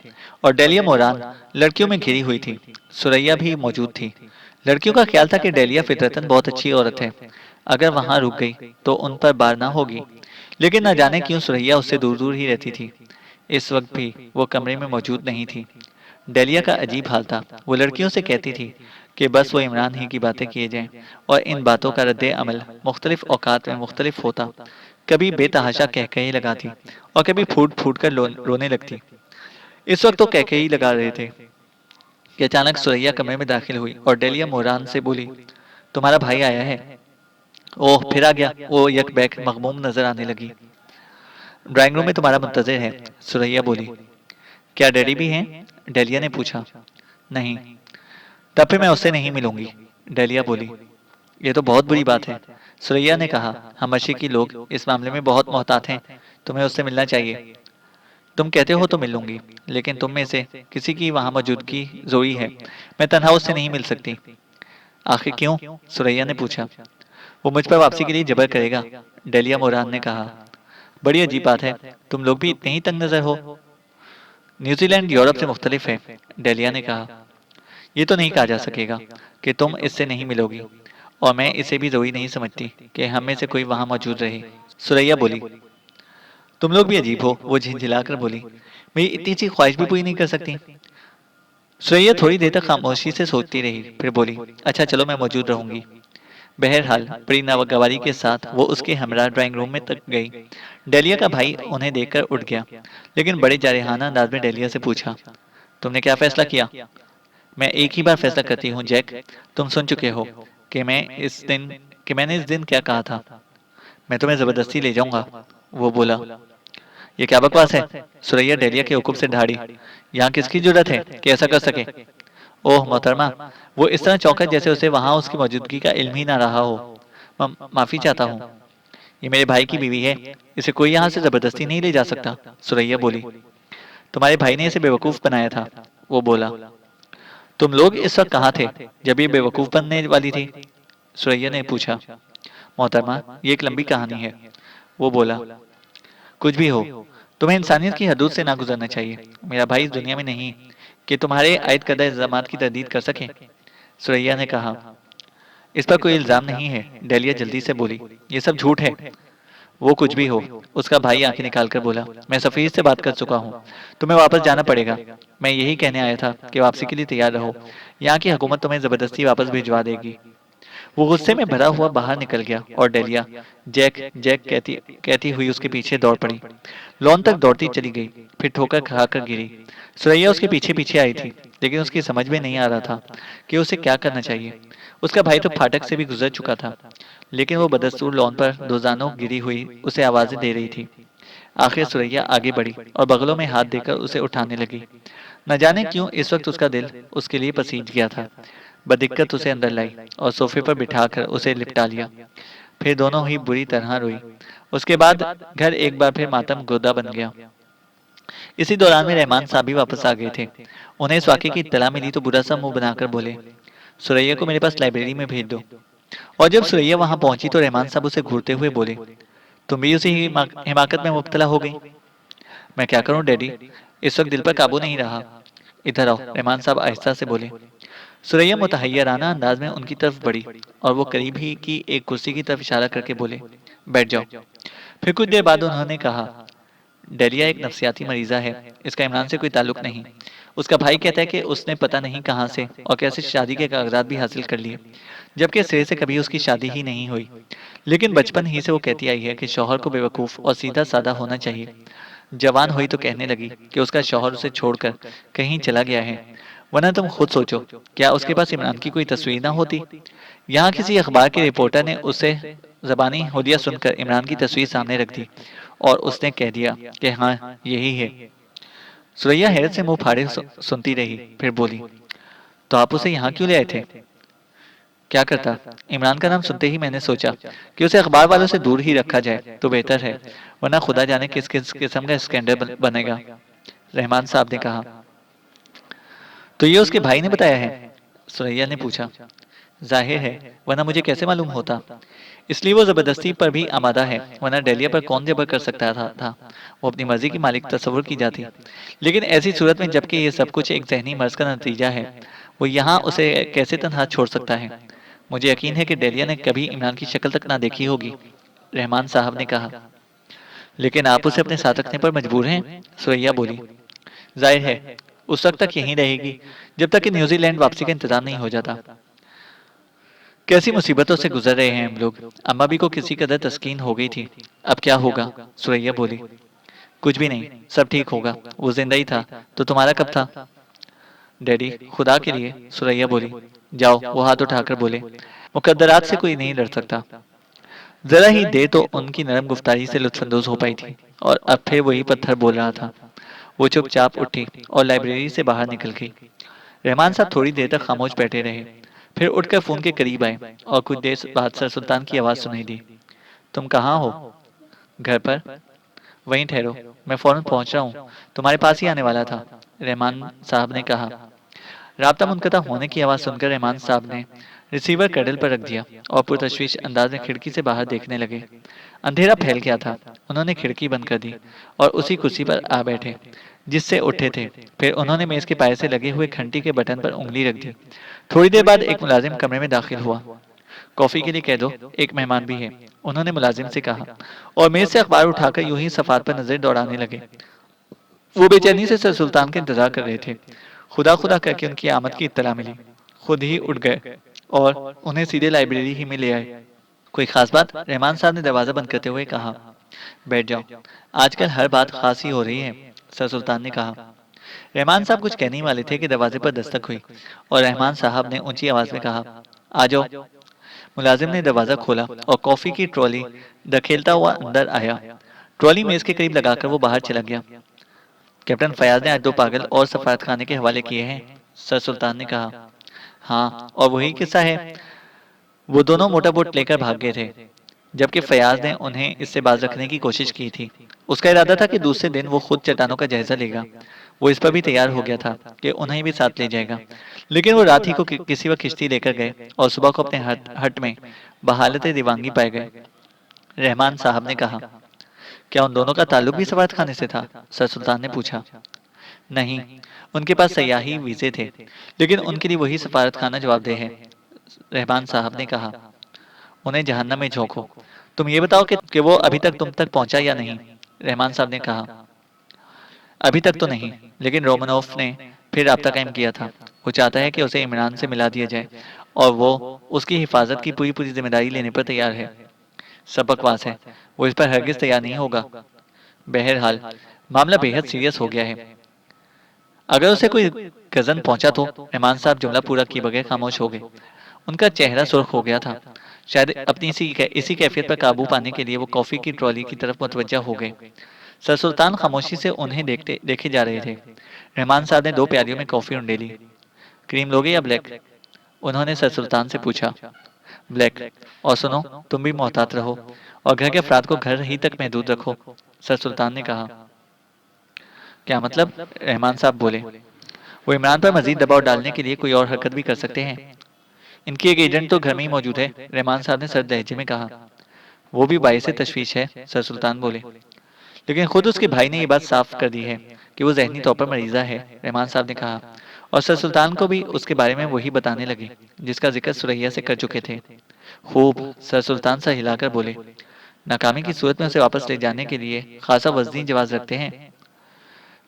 Speaker 2: और डेलिया मोरान लड़कियों में घिरी हुई थी। सुरैया भी मौजूद थी। लड़कियों का ख्याल था कि डेलिया फितरतन बहुत अच्छी औरत है। अगर वहां रुक गई तो उन पर बार ना होगी। लेकिन न जाने क्यों सुरैया उससे दूर दूर ही रहती थी। इस वक्त भी वो कमरे में मौजूद नहीं थी। डेलिया का अजीब हाल था। वो लड़कियों से कहती थी कि बस वो इमरान ही की बातें किए जाएं और इन बातों का रद्द अमल मुख्तलिफ औकात में मुख्तलिफ होता। कभी बेतहाशा कहकही लगाती और कभी फूट फूट कर रोने लगती। इस वक्त तो कहकही लगा रहे थे कि अचानक सुरैया कमरे में दाखिल हुई और डेलिया मोरान से बोली, तुम्हारा भाई आया है। ओह फिर आ गया। वो यकबैक मगमूम नजर आने लगी। ड्राइंग रूम में तुम्हारा मुंतजिर है, सुरैया बोली। क्या डैडी भी हैं? डेलिया ने पूछा। नहीं। तब फिर मैं उससे नहीं मिलूंगी, डेलिया बोली। ये तो बहुत बुरी बात है, सुरैया ने कहा। हम मशरिकी लोग इस मामले में बहुत मोहतात हैं। तुम्हें उससे मिलना चाहिए। तुम कहते हो तो मिल लूंगी, लेकिन तुम में से किसी की वहां मौजूदगी जरूरी है। मैं तन्हा उससे नहीं मिल सकती। आखिर क्यों? सुरैया ने पूछा। वो मुझ पर वापसी के लिए जबर करेगा, डेलिया मोरान ने कहा। बड़ी अजीब बात है, तुम लोग भी इतने ही तंग नजर हो। न्यूजीलैंड यूरोप से मुख्तलिफ है, डेलिया ने कहा। ये तो नहीं कहा जा सकेगा कि तुम इससे नहीं मिलोगी, और मैं इसे भी जरूरी नहीं समझती कि हम में से कोई वहां मौजूद रहे, सुरैया बोली। तुम लोग भी अजीब हो, वो झिंझिलाकर बोली। मेरी इतनी सी ख्वाहिश भी पूरी नहीं कर सकती। सुरैया थोड़ी देर तक खामोशी से सोचती रही, फिर बोली, अच्छा चलो मैं मौजूद रहूंगी। बहरहाल बड़ी नागवारी के साथ वो उसके हमरा ड्राइंग रूम में तक गई। डेलिया का भाई उन्हें देखकर उठ गया, लेकिन बड़े जारहाना अंदाज में डेलिया से पूछा, तुमने क्या फैसला किया? मैं एक ही बार फैसला करती हूँ जैक। तुम सुन चुके हो कि मैंने इस दिन क्या कहा था। मैं तुम्हें जबरदस्ती ले जाऊंगा, वो बोला। ये क्या बकवास है? सुरैया डेलिया के हुक्म से ढाड़ी। यहाँ किसकी जरूरत है कि ऐसा कर सके? ओह मोहतरमा, वो इस तरह चौंका जैसे उसे वहां उसकी मौजूदगी का इल्म ही ना रहा हो। माफी चाहता हूँ। ये मेरे भाई की बीवी है, इसे कोई यहाँ से जबरदस्ती नहीं ले जा सकता, सुरैया बोली। तुम्हारे भाई ने इसे बेवकूफ बनाया था, वो बोला। तुम लोग इस वक्त कहाँ थे जब ये बेवकूफ बनने वाली थी? सुरैया ने पूछा। मोहतरमा, ये एक लंबी कहानी है, वो बोला। कुछ भी हो, तुम्हें इंसानियत की हदूद से ना गुजरना चाहिए। मेरा भाई इस दुनिया में नहीं कि तुम्हारे आयद करदा इल्जामात की तरदीद कर सके, सुरैया ने कहा। इस पर कोई इल्जाम नहीं है, डेलिया जल्दी से बोली। ये सब झूठ है। वो कुछ भी हो, उसका भाई आंखें निकाल कर बोला। मैं सफीर से बात कर चुका हूँ, तुम्हें वापस जाना पड़ेगा। मैं यही कहने आया था कि वापसी के लिए तैयार रहो। यहाँ की हुकूमत तुम्हें जबरदस्ती वापस भिजवा देगी। वो गुस्से में भरा हुआ बाहर निकल गया और डेलिया जैक जैक कहती कहती हुई उसके पीछे दौड़ पड़ी। लॉन तक दौड़ती चली गई, फिर ठोकर खाकर गिरी। सुरैया उसके पीछे पीछे आई थी, लेकिन उसकी समझ में नहीं आ रहा था कि उसे क्या करना चाहिए। उसका भाई तो फाटक से भी गुजर चुका था, लेकिन वो बदस्तूर लॉन पर रोजानों गिरी हुई उसे आवाजें दे रही थी। आखिर सुरैया आगे बढ़ी और बगलों में हाथ देकर उसे उठाने लगी। न जाने क्यों इस वक्त उसका दिल उसके लिए पसीज गया था। बदिक्कत उसे अंदर लाई और सोफे पर बिठाकर उसे लिपटा लिया। फिर दोनों ही बुरी तरह रोई। उसके बाद घर एक बार फिर मातम गोदा बन गया। इसी दौरान में रहमान साहब भी वापस आ गए थे। उन्हें इस वाक़ये की इत्तला मिली तो बुरा सा मुँह बनाकर बोले, सुरैया को मेरे पास लाइब्रेरी में भेज दो। और जब सुरैया वहाँ पहुँची तो रहमान साहब उसे घूरते हुए बोले, तुम भी उसी हिमाकत में मुब्तला हो गई। मैं क्या करूँ डैडी, इस वक्त दिल पर काबू नहीं रहा। इधर आओ, रहमान साहब आहिस्ता से बोले। सुरैया मुतहय्यराना अंदाज में उनकी तरफ बढ़ी और वो करीब ही की एक कुर्सी की तरफ इशारा करके बोले, बैठ जाओ। फिर कुछ देर बाद उन्होंने कहा, डेलिया एक नफसियाती मरीजा है, इसका इमरान से कोई ताल्लुक नहीं। उसका भाई कहता है कि उसने पता नहीं कहाँ से और कैसे शादी के कागजात भी हासिल कर लिए, जबकि सिरे से कभी उसकी शादी ही नहीं हुई। लेकिन बचपन ही से वो कहती आई है कि शौहर को बेवकूफ़ और सीधा साधा होना चाहिए। जवान हुई तो कहने लगी कि उसका शौहर उसे छोड़कर कहीं चला गया है। वरना तुम खुद सोचो, क्या उसके पास इमरान की कोई तस्वीर ना होती। यहाँ किसी अखबार के रिपोर्टर ने उसे ज़बानी हुलिया सुनकर इमरान की तस्वीर सामने रख दी और उसने कह दिया कि हाँ यही है। सुरैया हैरत से मुंह फाड़े सुनती रही, फिर बोली, तो आप उसे यहाँ क्यों ले आए थे? क्या करता? इमरान का नाम सुनते ही मैंने सोचा कि उसे अखबार वालों से दूर ही रखा जाए तो बेहतर है, वरना खुदा जाने किस किस किस्म का स्कैंडल बनेगा। रहमान साहब ने कहा, तो ये उसके भाई ने बताया है? सुरैया ने पूछा। जाहिर है, वरना मुझे कैसे मालूम होता। इसलिए वो जबरदस्ती पर भी आमादा है, वरना डेलिया पर कौन जबर कर सकता था। वो अपनी मर्जी की मालिक तस्वुर की जाती। लेकिन ऐसी सूरत में जबकि ये सब कुछ एक जहनी मर्ज का नतीजा है, वो यहाँ उसे कैसे तनहा छोड़ सकता है। मुझे यकीन है कि डेलिया ने कभी इमरान की शक्ल तक ना देखी होगी। रहमान साहब ने कहा, लेकिन आप उसे अपने साथ रखने पर मजबूर हैं। सुरैया बोली, जाहिर है उस वक्त तक यहीं रहेगी जब तक कि न्यूजीलैंड वापसी का इंतजाम नहीं हो जाता। कैसी मुसीबतों से गुजर रहे हैं हम लोग। अम्मा भी को किसी कदर तस्कीन हो गई थी। अब क्या होगा? सुरैया बोली, कुछ भी नहीं, सब ठीक होगा। वो जिंदा ही था तो तुम्हारा कब था? डैडी, खुदा के लिए, सुरैया बोली। जाओ, वो हाथ उठाकर बोले, मुकद्दरात से कोई नहीं लड़ सकता। जरा ही देर तो उनकी नरम गुफ्तारी से लुत्फानंदोज हो पाई थी और अब फिर वही पत्थर बोल रहा था। वो चुपचाप उठी और लाइब्रेरी से बाहर निकल गई। रहमान साहब थोड़ी देर तक खामोश बैठे रहे, फिर उठकर फोन के करीब आए और कुछ देर बाद सर सुल्तान की आवाज़ सुनाई दी। तुम कहाँ हो? घर पर। वहीं ठहरो, मैं फौरन पहुंच रहा हूँ। तुम्हारे पास ही आने वाला था, रहमान साहब ने कहा। राब्ता मुनक़ता होने की आवाज़ सुनकर रहमान साहब ने रिसीवर क्रडल पर रख दिया और पुरतशवीश अंदाज में खिड़की से बाहर देखने लगे। अंधेरा फैल गया था। उन्होंने खिड़की बंद कर दी और उसी कुर्सी पर आ बैठे जिससे उठे थे। फिर उन्होंने मेज के पाए से लगे हुए घंटी के बटन पर उंगली रख दी। थोड़ी देर बाद एक मुलाजिम कमरे में दाखिल हुआ। कॉफ़ी के लिए कह दो, एक मेहमान भी है, उन्होंने मुलाजिम से कहा और मेज से अखबार उठाकर यूं ही सफ़ात पर नजर दौड़ाने लगे। वो बेचैनी से सर सुल्तान का इंतजार कर रहे थे। खुदा खुदा करके उनकी आमद की इत्तला मिली, खुद ही उठ गए और उन्हें सीधे लाइब्रेरी ही में ले आए। कोई खास बात? रहमान साहब ने दरवाज़ा बंद करते हुए कहा। बैठ जाओ, आजकल हर बात खास ही हो रही है, सर सुल्तान ने कहा। रहमान साहब कुछ कहने वाले थे कि दरवाजे पर दस्तक हुई और रहमान साहब ने ऊंची आवाज में कहा, आ जाओ। मुलाजिम ने दरवाज़ा खोला और कॉफ़ी की ट्रॉली धकेलता हुआ अंदर आया। ट्रॉली मेज के करीब लगाकर वो बाहर चला गया। कैप्टन फयाज ने आज दो पागल और सफारत खाने के हवाले किए हैं, सर सुल्तान ने कहा। हाँ, और वही किस्सा है, वो दोनों मोटा बोट लेकर भाग गए थे, जबकि फयाज ने उन्हें इससे बाज रखने की कोशिश की थी। उसका इरादा था कि दूसरे दिन वो खुद चट्टानों का जायजा लेगा। वो इस पर भी तैयार हो गया था कि उन्हें भी साथ ले जाएगा। लेकिन वो रात ही को किसी वक्त किश्ती लेकर गए और सुबह को अपने हट में बहालत दीवानगी पाए गए। रहमान साहब ने कहा, क्या उन दोनों का ताल्लुक भी सफारत खाने से था? सर सुल्तान ने पूछा। नहीं, उनके पास सयाही वीजे थे, लेकिन उनके लिए वही सफारत खाना जवाबदेह है, रहमान साहब ने कहा। उन्हें जहन्नम में झोंको। तुम ये बताओ कि वो अभी तक तुम तक पहुंचा या नहीं, रहमान साहब ने कहा। अभी तक तो नहीं, लेकिन रोमनोफ ने फिर राब्ता कायम किया था। वो चाहता है कि उसे इमरान से मिला दिया जाए और वो उसकी हिफाजत की पूरी पूरी जिम्मेदारी लेने पर तैयार है। सब बकवास है, वो इस पर हरगिज तैयार नहीं होगा। बहरहाल मामला बेहद सीरियस हो गया है। अगर उसे कोई गजन पहुंचा तो? रहमान साहब जुमला पूरा किए बगैर खामोश हो गए। उनका चेहरा सुर्ख हो गया था। शायद अपनी इसी कैफियत पर काबू पाने के लिए वो कॉफी की ट्रॉली की तरफ मुतवज्जा हो गए। सर सुल्तान खामोशी से उन्हें देखे जा रहे थे। रहमान साहब ने दो प्यालियों में कॉफी उंडेली। क्रीम लोगे या ब्लैक? उन्होंने सर सुल्तान से पूछा। ब्लैक। और सुनो, तुम भी मोहतात रहो और घर के अफराद को घर ही तक महदूद रखो, सर सुल्तान ने कहा। क्या मतलब? रहमान साहब बोले। वो इमरान पर मजीद दबाव डालने के लिए कोई और हरकत भी कर सकते हैं। इनकी एक एजेंट तो घर में ही मौजूद है, रहमान साहब ने सर्द लहजे में कहा। वो भी बाइस तशवीश है, सर सुल्तान बोले। लेकिन खुद उसके भाई ने ये बात साफ कर दी है कि वो जहनी तौर पर मरीजा है, रहमान साहब ने कहा। और सर सुल्तान को भी उसके बारे में वही बताने लगे जिसका जिक्र सुरैया से कर चुके थे। खूब, सर सुल्तान सा हिलाकर बोले। नाकामी की सूरत में उसे वापस ले जाने के लिए खासा वजनी जवाब रखते हैं।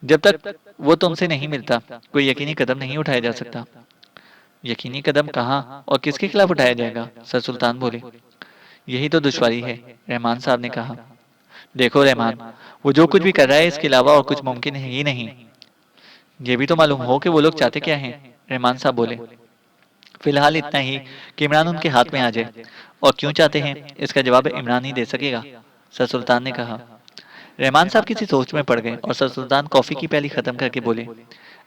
Speaker 2: जब तक वो तुमसे नहीं मिलता, कोई यकीनी कदम नहीं उठाया जा सकता। यकीनी कदम कहाँ और किसके खिलाफ उठाया जाएगा? सर सुल्तान बोले। यही तो दुश्वारी है, रहमान साहब ने कहा। देखो रहमान, वो जो कुछ भी कर रहा है इसके अलावा और कुछ मुमकिन है ही नहीं। ये भी तो मालूम हो कि वो लोग चाहते क्या हैं, रहमान साहब बोले। फिलहाल इतना ही कि इमरान उनके हाथ में आ जाए। और क्यों चाहते हैं, इसका जवाब इमरान ही दे सकेगा, सर सुल्तान ने कहा। रहमान साहब किसी सोच में पड़ गए और सर सुल्तान कॉफी की प्याली खत्म करके बोले।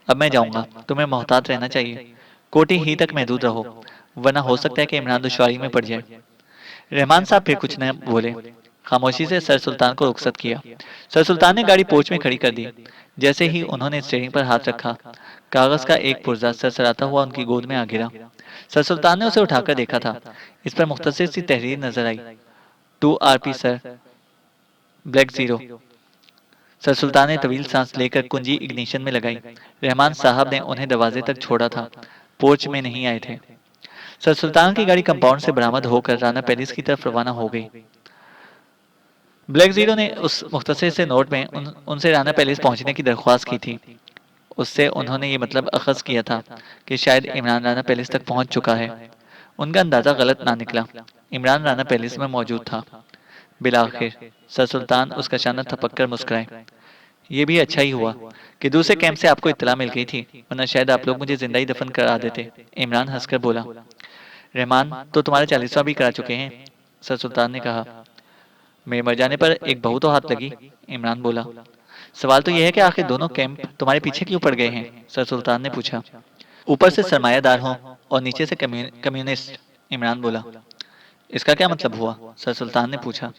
Speaker 2: अब मैं जाऊंगा, तुम्हें मोहतात रहना चाहिए। कोटी ही तक महदूद रहो, वरना हो सकता है कि इमरान दुश्वारी में पड़ जाए। रहमान साहब फिर कुछ न बोले, खामोशी से सर सुल्तान को रुखसत किया। सर सुल्तान ने गाड़ी पोर्च में खड़ी कर दी। जैसे ही उन्होंने स्टीयरिंग पर हाथ रखा, कागज का एक पुर्जा सरसराता हुआ उनकी गोद में आ गिरा। सर सुल्तान ने उसे उठाकर देखा था। इस पर मुख्तसर सी तहरीर नजर आई। 2 RP sir, black zero. Sir Sultan ने तवील सांस लेकर कुंजी इग्निशन में लगाई। रहमान साहब ने उन्हें दरवाजे तक छोड़ा था, पोर्च में नहीं आए थे। सर सुल्तान की गाड़ी कंपाउंड से बरामद होकर राना पैलेस की तरफ रवाना हो गई। ब्लैक जीरो ने उस मुख्तसर से नोट में उनसे राना पैलेस पहुंचने की दरख्वास्त की थी। उससे उन्होंने ये मतलब अखज़ किया था कि शायद इमरान राना पैलेस तक पहुंच चुका है। उनका अंदाज़ा गलत ना निकला। इमरान राना पैलेस में मौजूद था। बिलाखिर सर सुल्तान उसका शाना थपक कर मुस्कुराए। ये भी अच्छा ही हुआ कि दूसरे कैंप से आपको इत्तला मिल गई थी, वरना शायद आप लोग मुझे जिंदा ही दफन करा देते, इमरान हंसकर बोला। रहमान तो तुम्हारा 40वां भी करा चुके हैं, सर सुल्तान ने कहा। मेरे मर जाने पर एक बहू तो हाथ लगी, इमरान बोला। सवाल तो यह है कि आखिर दोनों कैंप तुम्हारे पीछे क्यों पड़ गए हैं, सर सुल्तान ने पूछा। ऊपर से सरमायादार हों और नीचे से कम्युनिस्ट, इमरान बोला। इसका क्या मतलब हुआ, सर सुल्तान ने पूछा।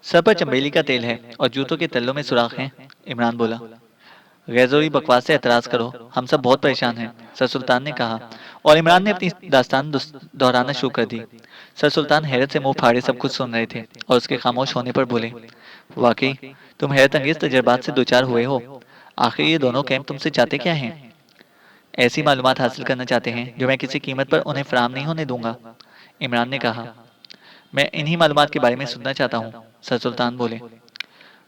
Speaker 2: सर पर चंबेली का तेल है और जूतों के तल्लों में सुराख हैं, इमरान बोला। गैर बकवास से एतराज करो, हम सब बहुत परेशान हैं, सर सुल्तान ने कहा। और इमरान ने अपनी दास्तान दोहराना शुरू कर दी। सर सुल्तान हैरत से मुंह फाड़े सब कुछ सुन रहे थे और उसके खामोश होने पर बोले। वाकई तुम हैरत अंगेज तजर्बात से दो चार हुए हो। आखिर ये दोनों कैंप तुमसे चाहते क्या हैं? ऐसी मालूमात हासिल करना चाहते हैं जो मैं किसी कीमत पर उन्हें फराहम नहीं होने दूंगा, इमरान ने कहा। मैं इन्हीं मालूमात के बारे में सुनना चाहता हूँ, सर सुल्तान बोले।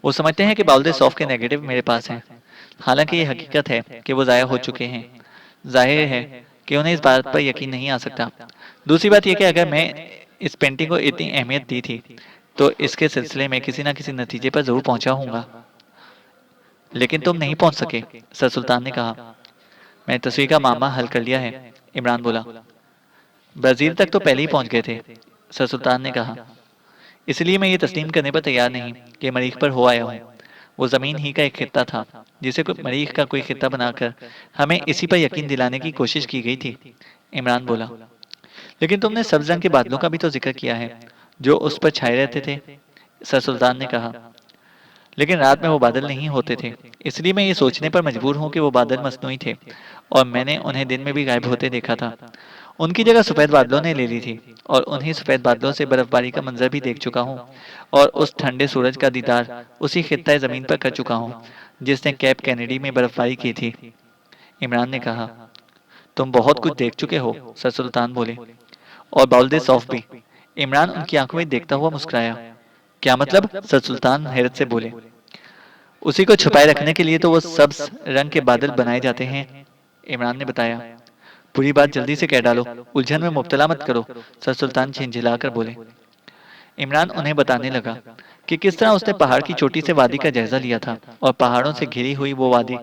Speaker 2: वो समझते हैं कि बाउल सौफ के नेगेटिव मेरे पास हैं। हालांकि ये हकीकत है कि वो ज़ाया हो चुके हैं। जाहिर है कि उन्हें इस बात पर यकीन नहीं आ सकता। दूसरी बात यह कि अगर मैं इस पेंटिंग को इतनी अहमियत दी थी तो इसके सिलसिले में किसी न किसी नतीजे पर जरूर पहुंचा हूँगा। लेकिन तुम नहीं पहुंच सके, सर सुल्तान ने कहा। मैं तस्वीर का मामला हल कर लिया है, इमरान बोला। ब्राजील तक तो पहले ही पहुंच गए थे, सर सुल्तान ने कहा। इसलिए मैं ये तस्लीम करने पर तैयार नहीं कि मरीख पर हो आया हूँ। वो ज़मीन ही का एक खित्ता था जिसे कोई मरीख का कोई खित्ता बनाकर हमें इसी पर यकीन दिलाने की कोशिश की गई थी, इमरान बोला। लेकिन तुमने सब्ज रंग के बादलों का भी तो जिक्र किया है जो उस पर छाए रहते थे, सर सुल्तान ने कहा। लेकिन रात में वो बादल नहीं होते थे, इसलिए मैं ये सोचने पर मजबूर हूँ कि वो बादल मसनूई थे और मैंने उन्हें दिन में भी गायब होते देखा था। उनकी जगह सफ़ेद बादलों ने ले ली थी और उन्हीं सफ़ेद बादलों से बर्फबारी का मंजर भी देख चुका हूँ और उस ठंडे सूरज का दीदार उसी खित्ता ज़मीन पर कर चुका हूँ जिसने कैप कैनेडी में बर्फबारी की थी, इमरान ने कहा। तुम बहुत कुछ देख चुके हो, सर सुल्तान बोले। और बाउल सौफ भी, इमरान उनकी आंखों में देखता हुआ मुस्कुराया। क्या मतलब, सर सुल्तान हैरत से बोले। उसी को छुपाए रखने के लिए तो वो सब्ज रंग के बादल बनाए जाते हैं, इमरान ने बताया। पूरी बात जल्दी से कह डालो, उलझन में मुब्तला मत करो, सर सुल्तान झिंझिलाकर बोले। इमरान उन्हें बताने लगा कि किस तरह उसने पहाड़ की चोटी से वादी का जायजा लिया था और पहाड़ों से घिरी हुई वो वादी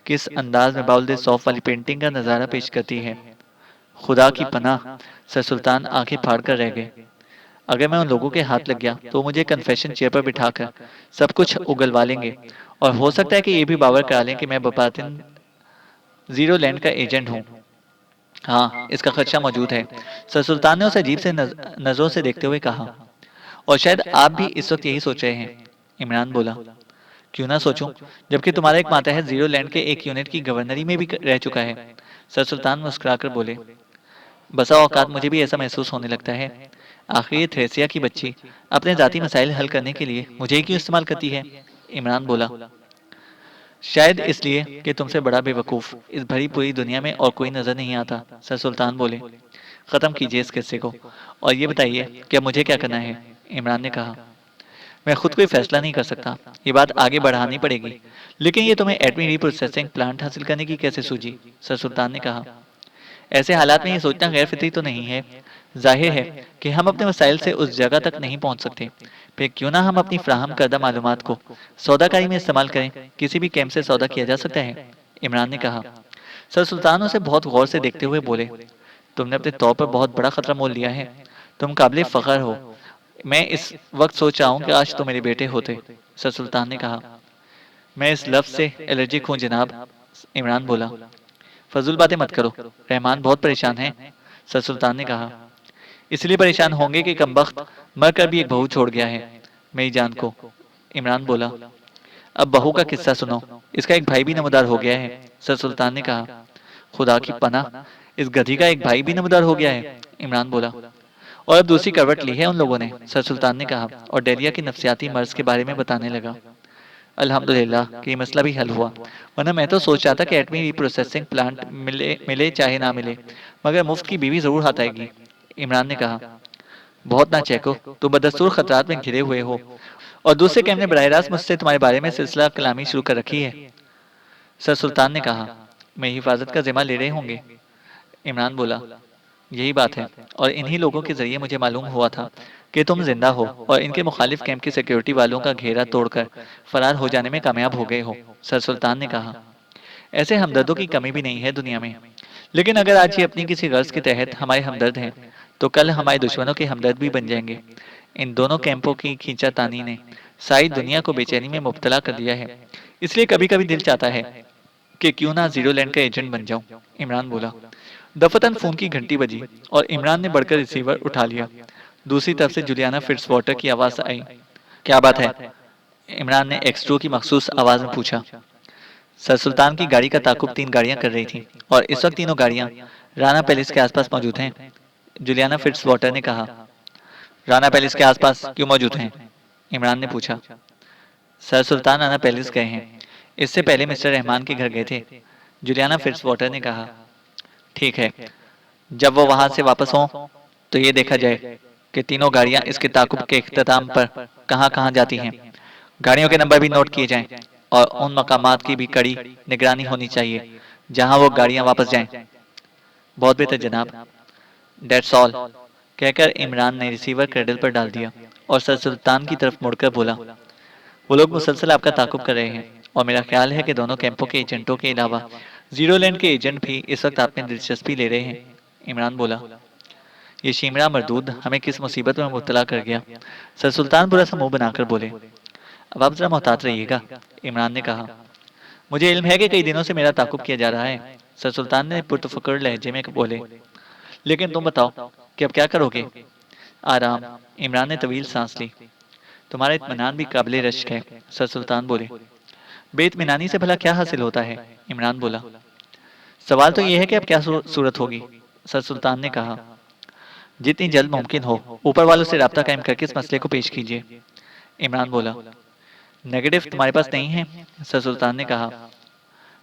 Speaker 2: किस अंदाज में बाउल सौफ वाली पेंटिंग का नज़ारा पेश करती है। खुदा की पनाह, सर सुल्तान आंखें फाड़ कर रह गए। अगर मैं उन लोगों के हाथ लग गया तो मुझे कन्फेशन चेयर पर बिठाकर सब कुछ उगलवा लेंगे और हो सकता है कि ये भी बावर करा लें कि मैं बबातिन जीरो लैंड का एजेंट हूँ। हाँ, इसका खदशा मौजूद है, सर सुल्तान ने उसे अजीब से नजरों से देखते हुए कहा। और शायद आप भी इस वक्त यही सोच रहे हैं, इमरान बोला। क्यों ना सोचूं, जबकि तुम्हारा एक माता जीरो लैंड के एक यूनिट की गवर्नरी में भी रह चुका है। सर सुल्तान मुस्कुराकर बोले, बसा औकात मुझे भी ऐसा महसूस होने लगता है। आखिर ये थ्रेसिया की बच्ची अपने जाती मसाइल हल करने के लिए मुझे ही क्यों इस्तेमाल करती है? इमरान बोला, शायद इसलिए कि तुमसे बड़ा बेवकूफ़ इस भरी पूरी दुनिया में और कोई नज़र नहीं आता। सर सुल्तान बोले, ख़त्म कीजिए इस किस्से को और ये बताइए कि अब मुझे क्या करना है? इमरान ने कहा, मैं खुद कोई फैसला नहीं कर सकता, ये बात आगे बढ़ानी पड़ेगी। लेकिन ये तुम्हें एटमी रीप्रोसेसिंग प्लांट हासिल करने की कैसे सूझी? सर सुल्तान ने कहा, ऐसे हालात में ये सोचना गैर फितरी तो नहीं है। जाहिर है कि हम अपने वसाइल से उस जगह तक नहीं पहुंच सकते, फिर क्यों ना हम अपनी फ्राहम करदा मालूमात को सौदाकारी में इस्तेमाल करें। किसी भी कैंप से सौदा किया जा सकता है। इमरान ने कहा। सर सुल्तान उसे बहुत गौर से देखते हुए बोले, तुमने अपने तौर पर बहुत बड़ा खतरा मोल लिया है। तुम काबिल फ़ख्र हो। मैं इस वक्त सोच रहा हूँ कि आज तो मेरे बेटे होते। सर सुल्तान ने कहा, मैं इस लफ्ज़ से एलर्जिक हूँ जनाब। इमरान बोला, फजूल बातें मत करो, रहमान बहुत परेशान है। सर सुल्तान ने कहा, इसलिए परेशान होंगे कि कमबख्त मर कर भी एक बहू छोड़ गया है मेरी जान को। इमरान बोला, अब बहू का किस्सा सुनो, इसका एक भाई भी नमदार हो गया है। सर सुल्तान ने कहा, खुदा की पनाह, इस गधी का एक भाई भी नमदार हो गया है। इमरान बोला, और अब दूसरी करवट ली है उन लोगों ने। सर सुल्तान ने कहा और डेलिया की नफ्सियाती मर्ज के बारे में बताने लगा। अल्हम्दुलिल्लाह कि ये मसला भी हल हुआ, वरना मैं तो सोच रहा था कि एटमी रिप्रोसेसिंग प्लांट मिले मिले चाहे ना मिले, मगर मुफ्त की बीवी जरूर हाथ आएगी। इमरान ने कहा, बहुत ना चेको, तुम बदस्तूर खतरात में घिरे हुए हो और दूसरे कैम ने बराह रास्त मुझसे तुम्हारे बारे में सिलसिला कलामी शुरू कर रखी है। सर सुल्तान ने कहा, मैं हिफाजत का जिम्मा ले रहे होंगे। इमरान बोला, यही बात है, और इन्हीं लोगों के जरिए मुझे मालूम हुआ था कि तुम जिंदा हो और इनके मुखालिफ कैंप की सिक्योरिटी वालों का घेरा तोड़कर फरार हो जाने में कामयाब हो गए हो। सर सुल्तान ने कहा, ऐसे हमदर्दों की कमी भी नहीं है दुनिया में, लेकिन अगर आज ये अपनी किसी गर्ज के तहत हमारे हमदर्द हैं, तो कल हमारे दुश्मनों के हमदर्द भी बन जाएंगे। इन दोनों कैंपों की खींचातानी ने सारी दुनिया को बेचैनी में मुब्तला कर दिया है। इसलिए कभी कभी दिल चाहता है कि क्यों ना जीरो लैंड का एजेंट बन जाऊं। इमरान बोला। दफतन फोन की घंटी बजी और इमरान ने बढ़कर रिसीवर उठा लिया। दूसरी तरफ से जुलियाना फिट्जवाटर की आवाज आई। क्या बात है? इमरान ने एक्स2 की मखसूस आवाज में पूछा। सर सुल्तान की गाड़ी का ताकुब 3 गाड़ियां कर रही थी और इस वक्त तीनों गाड़ियां राना पैलेस के आसपास मौजूद हैं। जुलियाना फिट्जवाटर ने कहा। राना पैलेस के आसपास क्यों मौजूद हैं? इमरान ने पूछा। सर सुल्तान राना पैलेस गए हैं, इससे पहले मिस्टर रहमान के घर गए थे। जुलियाना फिट्जवाटर ने कहा। ठीक है, जब वो वहां से वापस हों तो ये देखा जाए कि तीनों गाड़ियां इसके ताकुब के इख्तिताम पर कहां कहां जाती हैं। गाड़ियों के नंबर भी नोट किए जाएं और उन मकामात की भी कड़ी निगरानी होनी चाहिए जहां वो गाड़ियां वापस जाएं। बहुत बेहतर जनाब। डेट्स ऑल, कहकर इमरान ने रिसीवर क्रेडल पर डाल दिया और सर सुल्तान की तरफ मुड़कर बोला, वो लोग मुसलसल आपका ताकुब कर रहे हैं और मेरा ख्याल है कि दोनों कैंपों के एजेंटों के अलावा जीरो लैंड के एजेंट भी इस वक्त आप में दिलचस्पी ले रहे हैं। इमरान बोला, ये शिमरा मरदूद हमें किस मुसीबत में मुब्तला कर गया। सर सुल्तान बुरा सा मुंह बनाकर बोले, अब आप जरा मोहतात रहिएगा। इमरान ने कहा, मुझे इल्म है कि कई दिनों से मेरा ताकुब किया जा रहा है। सर सुल्तान ने पुरतफक्र लहजे में बोले, लेकिन तुम बताओ कि अब क्या करोगे? आराम। इमरान ने तवील सांस ली। तुम्हारा इत्मीनान भी काबिल रश्क है। सर सुल्तान बोले, बेइत्मीनानी से भला क्या हासिल होता है? इमरान बोला, सवाल तो यह है कि अब क्या सूरत होगी। सर सुल्तान ने कहा, जितनी जल्द मुमकिन हो ऊपर वालों से राब्ता कायम करके इस मसले को पेश कीजिए। इमरान बोला, नेगेटिव तुम्हारे पास नहीं है? सर सुल्तान ने कहा,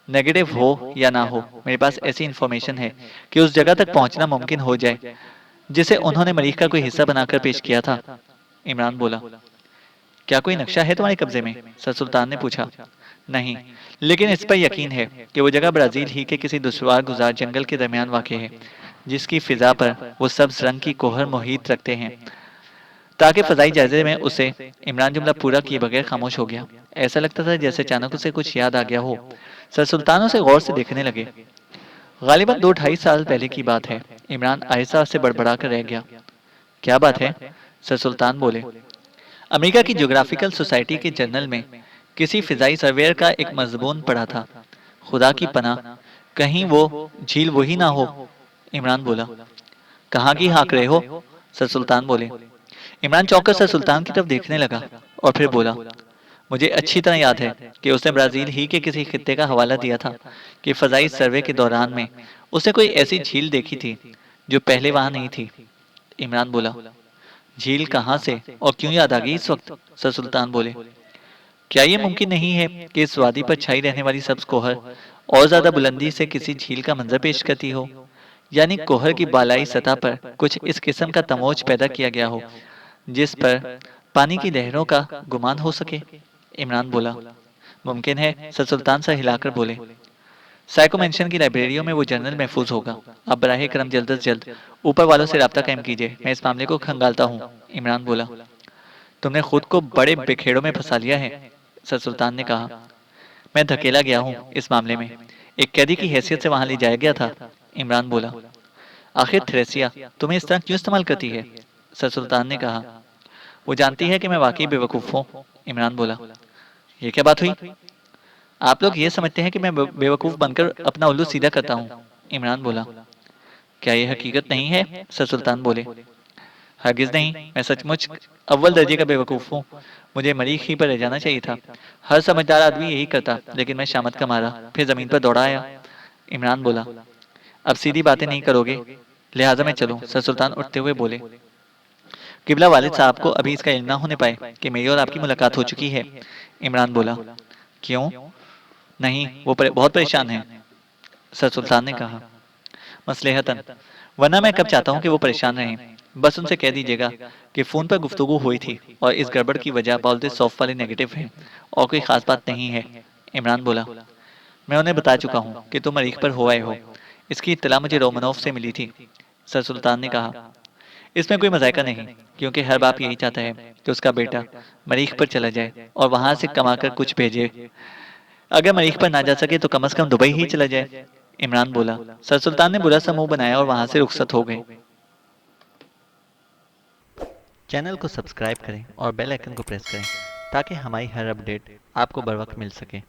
Speaker 2: नेगेटिव हो या ना हो, मेरे पास ऐसी इन्फॉर्मेशन है कि उस जगह तक पहुंचना मुमकिन हो जाए जिसे उन्होंने मरीख का कोई हिस्सा बनाकर पेश किया था। इमरान बोला, क्या कोई नक्शा है तुम्हारे कब्जे में? सर सुल्तान ने पूछा। नहीं, लेकिन इस पर यकीन है कि वो जगह ब्राजील ही के किसी दुश्वार गुजार जंगल के दरमियान वाक़ है, जिसकी फिजा पर वो सब्ज रंग की कोहर मुहित रखते हैं। ताकि फजाई जायजे में उसे इमरान जुमला पूरा किए बगैर खामोश हो गया। ऐसा लगता था जैसे अचानक उसे कुछ याद आ गया हो। सर सुल्तान उसे गौर से देखने लगे। गालिबन 2-2.5 साल पहले की बात है। इमरान आहिस्ता से बड़बड़ा कर रह गया। क्या बात है? सर सुल्तान बोले, अमेरिका की ज्योग्राफिकल सोसाइटी के जर्नल में किसी फिजाई सर्वेयर का एक मजमून पढ़ा था। खुदा की पनाह, कहीं वो झील वही ना हो। इमरान बोला, कहाँ की हाँक रहे हो? सर सुल्तान बोले। इमरान चौंक कर सर सुल्तान की तरफ देखने लगा और फिर बोला, मुझे अच्छी तरह याद है कि उसने ब्राज़ील ही के किसी खित्ते का हवाला दिया था कि फ़ज़ाई सर्वे के दौरान में उसने कोई ऐसी झील देखी थी, जो पहले वहाँ नहीं थी। इमरान बोला, झील कहाँ से और क्यों याद आ गई इस वक्त? सर सुल्तान बोले, क्या ये मुमकिन नहीं है कि इस वादी पर छाई रहने वाली सब्ज कोहर और ज्यादा बुलंदी से किसी झील का मंजर पेश करती हो, यानी कोहर की बालाई सतह पर कुछ इस किस्म का तमोच पैदा किया गया हो जिस पर पानी की लहरों का गुमान हो सके? इमरान बोला, मुमकिन है। सर सुल्तान सर हिलाकर बोले, साइको मेंशन की लाइब्रेरियों में वो जर्नल महफूज होगा। अब बराह करम जल्द से जल्द ऊपर वालों से रब्ता कायम कीजिए, मैं इस मामले को खंगालता हूँ। इमरान बोला, तुमने खुद को बड़े बिखेड़ों में फंसा लिया है। सर सुल्तान ने कहा, मैं धकेला गया हूँ इस मामले में, एक कैदी की हैसियत से वहां ले जाया गया था। इमरान बोला, आखिर थ्रेसिया तुम्हें इस तरह क्यों इस्तेमाल करती है? सर सुल्तान ने कहा, वो जानती है कि मैं वाकई बेवकूफ़ हूँ। इमरान बोला, ये क्या बात हुई? आप लोग ये समझते हैं कि मैं बेवकूफ़ बनकर अपना उल्लू सीधा करता हूँ। इमरान बोला, क्या ये हकीकत नहीं है? सर सुल्तान बोले, हरगिज़ नहीं, मैं सचमुच अव्वल दर्जे का बेवकूफ़ हूँ। मुझे मरीख ही पर रह जाना चाहिए था। हर समझदार आदमी यही करता, लेकिन मैं शामत का मारा फिर ज़मीन पर दौड़ा आया। इमरान बोला, अब सीधी बातें नहीं करोगे, लिहाजा मैं चलूं? सर सुल्तान उठते हुए बोले, किबला वालिद साहब को अभी इसका इल्म ना होने पाए कि मेरी और आपकी मुलाकात हो चुकी है। इमरान बोला, क्यों? नहीं, वो बहुत परेशान है। सर सुल्तान ने कहा, मसलहतन, वरना मैं कब चाहता हूँ कि वो परेशान रहें। बस उनसे कह दीजिएगा कि फ़ोन पर गुफ्तगू हुई थी और इस गड़बड़ की वजह बॉल सॉफ्ट वाले नेगेटिव है और कोई ख़ास बात नहीं है। इमरान बोला, मैं उन्हें बता चुका हूँ कि तुम मरीख पर हो आए हो। इसकी इत्तला मुझे रोमनोफ से मिली थी। सर सुल्तान ने कहा, इसमें कोई मजायका नहीं, क्योंकि हर बाप यही चाहता है कि उसका बेटा मरीख पर चला जाए और वहां से कमाकर कुछ भेजे। अगर मरीख पर ना जा सके तो कम से कम दुबई ही चला जाए। इमरान बोला। सर सुल्तान ने बुरा सा मुंह बनाया और वहां से रुखसत हो गए। चैनल को सब्सक्राइब करें और बेल आइकन को प्रेस करें ताकि हमारी हर अपडेट आपको बर वक्त मिल सके।